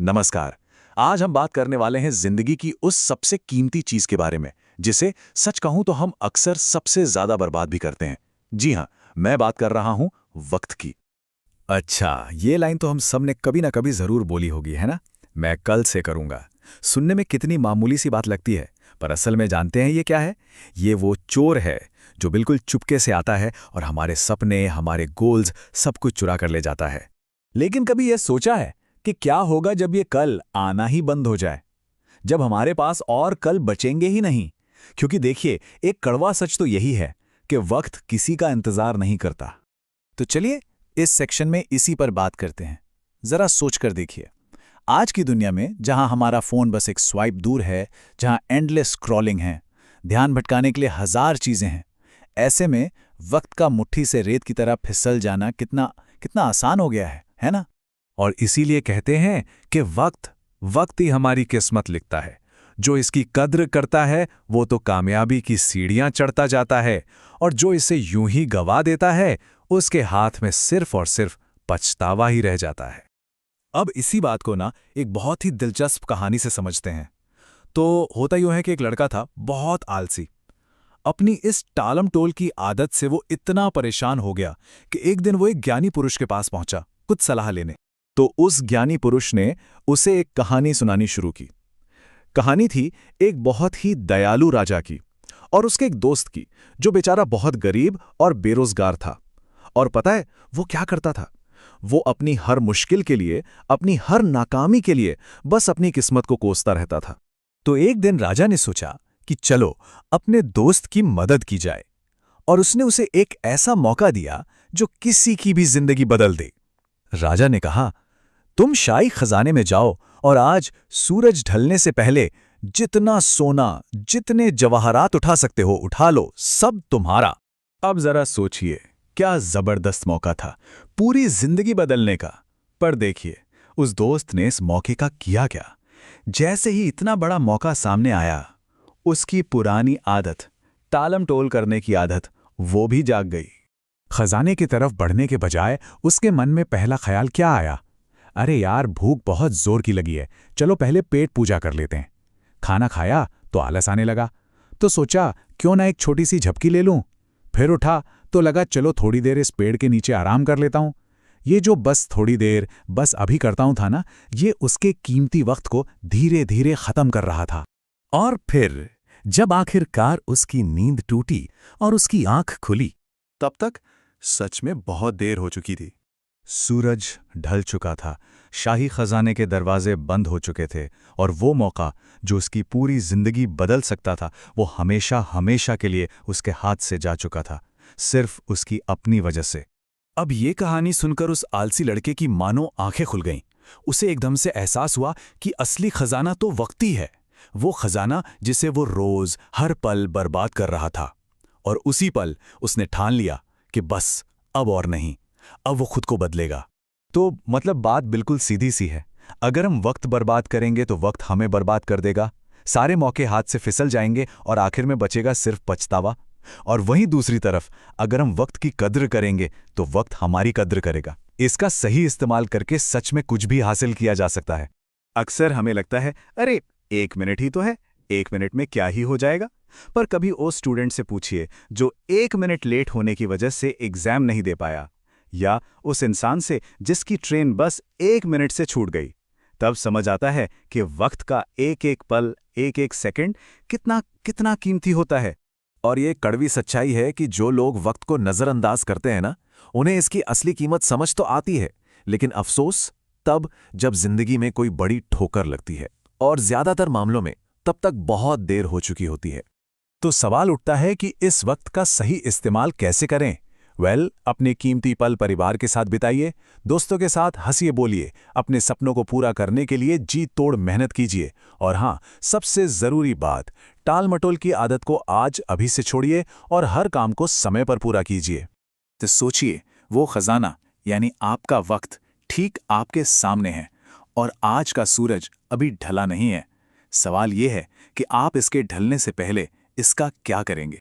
नमस्कार। आज हम बात करने वाले हैं जिंदगी की उस सबसे कीमती चीज के बारे में, जिसे सच कहूं तो हम अक्सर सबसे ज्यादा बर्बाद भी करते हैं। जी हाँ, मैं बात कर रहा हूं वक्त की। अच्छा, ये लाइन तो हम सब ने कभी ना कभी जरूर बोली होगी, है ना? मैं कल से करूंगा। सुनने में कितनी मामूली सी बात लगती है, पर असल में जानते हैं ये क्या है? ये वो चोर है जो बिल्कुल चुपके से आता है और हमारे सपने, हमारे गोल्स सब कुछ चुरा कर ले जाता है। लेकिन कभी यह सोचा है कि क्या होगा जब ये कल आना ही बंद हो जाए, जब हमारे पास और कल बचेंगे ही नहीं? क्योंकि देखिए, एक कड़वा सच तो यही है कि वक्त किसी का इंतजार नहीं करता। तो चलिए इस सेक्शन में इसी पर बात करते हैं। जरा सोच कर देखिए, आज की दुनिया में जहां हमारा फोन बस एक स्वाइप दूर है, जहां एंडलेस स्क्रॉलिंग है, ध्यान भटकाने के लिए हजार चीजें हैं, ऐसे में वक्त का मुट्ठी से रेत की तरह फिसल जाना कितना कितना आसान हो गया है ना? और इसीलिए कहते हैं कि वक्त वक्त ही हमारी किस्मत लिखता है। जो इसकी कद्र करता है वो तो कामयाबी की सीढ़ियां चढ़ता जाता है, और जो इसे यूं ही गवा देता है उसके हाथ में सिर्फ और सिर्फ पछतावा ही रह जाता है। अब इसी बात को ना एक बहुत ही दिलचस्प कहानी से समझते हैं। तो होता यूं है कि एक लड़का था, बहुत आलसी। अपनी इस टालम-टोल की आदत से वो इतना परेशान हो गया कि एक दिन वो एक ज्ञानी पुरुष के पास पहुंचा कुछ सलाह लेने। तो उस ज्ञानी पुरुष ने उसे एक कहानी सुनानी शुरू की। कहानी थी एक बहुत ही दयालु राजा की और उसके एक दोस्त की, जो बेचारा बहुत गरीब और बेरोजगार था। और पता है वो क्या करता था? वो अपनी हर मुश्किल के लिए, अपनी हर नाकामी के लिए बस अपनी किस्मत को कोसता रहता था। तो एक दिन राजा ने सोचा कि चलो अपने दोस्त की मदद की जाए, और उसने उसे एक ऐसा मौका दिया जो किसी की भी जिंदगी बदल दे। राजा ने कहा, तुम शाही खजाने में जाओ और आज सूरज ढलने से पहले जितना सोना, जितने जवाहरात उठा सकते हो उठा लो, सब तुम्हारा। अब जरा सोचिए, क्या जबरदस्त मौका था, पूरी जिंदगी बदलने का। पर देखिए, उस दोस्त ने इस मौके का किया क्या? जैसे ही इतना बड़ा मौका सामने आया, उसकी पुरानी आदत, टालम-टोल करने की आदत, वो भी जाग गई। खजाने की तरफ बढ़ने के बजाय उसके मन में पहला ख्याल क्या आया? अरे यार, भूख बहुत जोर की लगी है, चलो पहले पेट पूजा कर लेते हैं। खाना खाया तो आलस आने लगा, तो सोचा क्यों ना एक छोटी सी झपकी ले लूं। फिर उठा तो लगा चलो थोड़ी देर इस पेड़ के नीचे आराम कर लेता हूं। ये जो बस थोड़ी देर, बस अभी करता हूं था ना, ये उसके कीमती वक्त को धीरे धीरे खत्म कर रहा था। और फिर जब आखिरकार उसकी नींद टूटी और उसकी आंख खुली, तब तक सच में बहुत देर हो चुकी थी। सूरज ढल चुका था, शाही खजाने के दरवाजे बंद हो चुके थे, और वो मौका जो उसकी पूरी जिंदगी बदल सकता था, वो हमेशा हमेशा के लिए उसके हाथ से जा चुका था, सिर्फ उसकी अपनी वजह से। अब ये कहानी सुनकर उस आलसी लड़के की मानो आंखें खुल गईं। उसे एकदम से एहसास हुआ कि असली खजाना तो वक्त ही है, वो खजाना जिसे वो रोज हर पल बर्बाद कर रहा था। और उसी पल उसने ठान लिया कि बस अब और नहीं, अब वो खुद को बदलेगा। तो मतलब बात बिल्कुल सीधी सी है, अगर हम वक्त बर्बाद करेंगे तो वक्त हमें बर्बाद कर देगा, सारे मौके हाथ से फिसल जाएंगे और आखिर में बचेगा सिर्फ पछतावा। और वहीं दूसरी तरफ, अगर हम वक्त की कद्र करेंगे तो वक्त हमारी कद्र करेगा। इसका सही इस्तेमाल करके सच में कुछ भी हासिल किया जा सकता है। अक्सर हमें लगता है, अरे 1 मिनट ही तो है, 1 मिनट में क्या ही हो जाएगा। पर कभी उस स्टूडेंट से पूछिए जो 1 मिनट लेट होने की वजह से एग्जाम नहीं दे पाया, या उस इंसान से जिसकी ट्रेन बस 1 मिनट से छूट गई। तब समझ आता है कि वक्त का एक एक पल, एक एक सेकंड कितना कितना कीमती होता है। और ये कड़वी सच्चाई है कि जो लोग वक्त को नजरअंदाज करते हैं ना, उन्हें इसकी असली कीमत समझ तो आती है, लेकिन अफसोस तब जब जिंदगी में कोई बड़ी ठोकर लगती है, और ज्यादातर मामलों में तब तक बहुत देर हो चुकी होती है। तो सवाल उठता है कि इस वक्त का सही इस्तेमाल कैसे करें? अपने कीमती पल परिवार के साथ बिताइए, दोस्तों के साथ हंसिए बोलिए, अपने सपनों को पूरा करने के लिए जी तोड़ मेहनत कीजिए। और हाँ, सबसे जरूरी बात, टाल मटोल की आदत को आज अभी से छोड़िए और हर काम को समय पर पूरा कीजिए। तो सोचिए, वो खजाना यानी आपका वक्त ठीक आपके सामने है, और आज का सूरज अभी ढला नहीं है। सवाल यह है कि आप इसके ढलने से पहले इसका क्या करेंगे?